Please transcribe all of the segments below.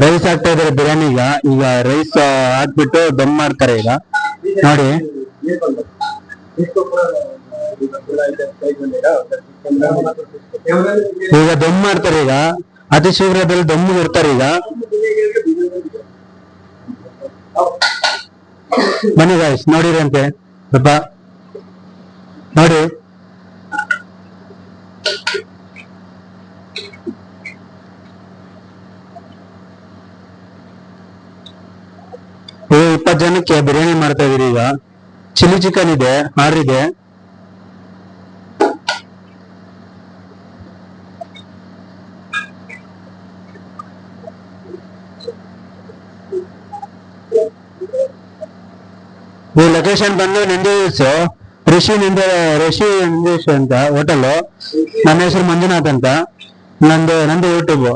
Rice ಹಾಕ್ತಾ ಇದಾರೆ ಬಿರಿಯಾನಿಗ. ಈಗ ರೈಸ್ ಹಾಕ್ಬಿಟ್ಟು ದಮ್ ಮಾಡ್ತಾರೆ ಈಗ ನೋಡಿ. ಈಗ ದಮ್ ಮಾಡ್ತಾರೆ ಈಗ, ಅತಿ ಶೀಘ್ರದಲ್ಲಿ ದಮ್ ಇಡ್ತಾರೆ ಈಗ. ಬನ್ನಿ ಗಾಯ್ಸ್ ನೋಡಿರಂತೆ ಸ್ವಲ್ಪ ನೋಡಿ. ಈಗ 20 ಜನಕ್ಕೆ ಬಿರಿಯಾನಿ ಮಾಡ್ತಾ ಇದೀರಿ. ಈಗ ಚಿಲ್ಲಿ ಚಿಕನ್ ಇದೆ, ಆರ್ಡರ್ ಇದೆ. ಈ ಲೊಕೇಶನ್ ಬಂದು ನಂದೀಶ್ ಋಷಿ ನಂದೀಶ್ ಅಂತ ಹೋಟೆಲ್. ನನ್ನ ಹೆಸರು ಮಂಜುನಾಥ್ ಅಂತ, ನಂದು ಯೂಟ್ಯೂಬ್.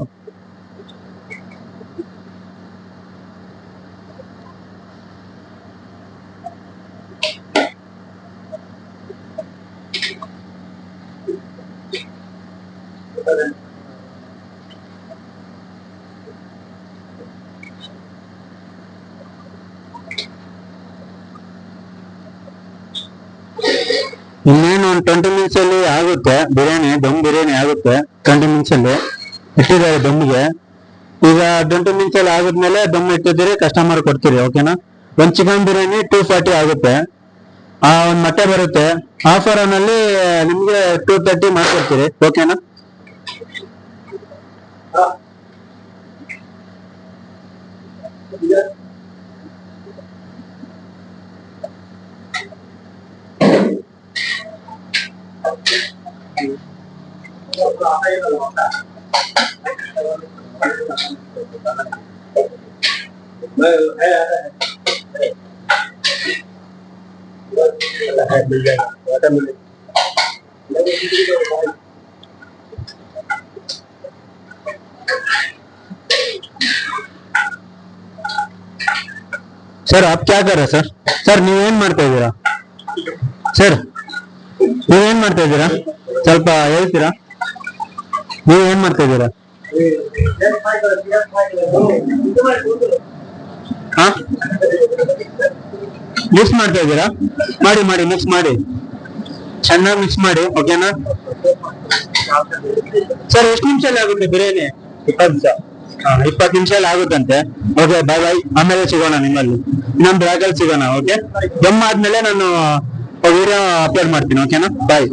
ಇನ್ನೇನು ಒಂದು 20 ಮಿನಿಟ್ಸ್ ಅಲ್ಲಿ ಆಗುತ್ತೆ ಬಿರಿಯಾನಿ, ದಮ್ ಬಿರಿಯಾನಿ ಆಗುತ್ತೆ 20 ಮಿನಿಟ್ಸ್ ಅಲ್ಲಿ. ಇಟ್ಟಿದ್ದಾರೆ ದಮ್ಗೆ. ಈಗ 20 ಮಿನಿಟ್ಸ್ ಅಲ್ಲಿ ಆಗುದ್ಮೇಲೆ ದಮ್ ಇಟ್ಟಿದ್ದೀರಿ, ಕಸ್ಟಮರ್ ಕೊಡ್ತೀರಿ. ಓಕೆನಾ? ಒಂದ್ ಚಿಕನ್ ಬಿರಿಯಾನಿ 240 ಆಗುತ್ತೆ. ಒಂದ್ ಮೊಟ್ಟೆ ಬರುತ್ತೆ. ಆಫರ್ ನಲ್ಲಿ ನಿಮ್ಗೆ 230 ಮಾಡ್ಕೊಡ್ತೀರಿ. ಓಕೆನಾ? सर आप क्या कर रहे हैं सर? सर ನೀವೇನ್ ಮಾಡ್ತಾ ಇದ್ದೀರಾ ಸರ್? ನೀವೇನ್ ಮಾಡ್ತಾ ಇದ್ದೀರಾ ಸ್ವಲ್ಪ ಹೇಳ್ತೀರಾ? ನೀವೇನ್ ಮಾಡ್ತಾ ಇದ್ದೀರಾ? ಮಿಕ್ಸ್ ಮಾಡ್ತಾ ಇದ್ದೀರಾ? ಮಾಡಿ ಮಿಕ್ಸ್ ಮಾಡಿ, ಚೆನ್ನಾಗಿ ಮಿಕ್ಸ್ ಮಾಡಿ. ಓಕೆನಾ ಸರ್? ಎಷ್ಟು ನಿಮಿಷದಲ್ಲಿ ಆಗುತ್ತೆ ಬಿರಿಯಾನಿ? 20 ನಿಮಿಷ. 20 ನಿಮಿಷದಲ್ಲಿ ಆಗುತ್ತಂತೆ. ಓಕೆ ಬಾಯ್ ಬಾಯ್, ಆಮೇಲೆ ಸಿಗೋಣ ನಿಮ್ಮಲ್ಲಿ, ಇನ್ನೊಂದು ಬ್ಲಾಗಲ್ಲಿ ಸಿಗೋಣ. ಓಕೆ, ದಮ್ ಆದ್ಮೇಲೆ ನಾನು ವಿಡಿಯೋ ಅಪ್ಲೋಡ್ ಮಾಡ್ತೀನಿ. ಓಕೆನಾ? ಬಾಯ್.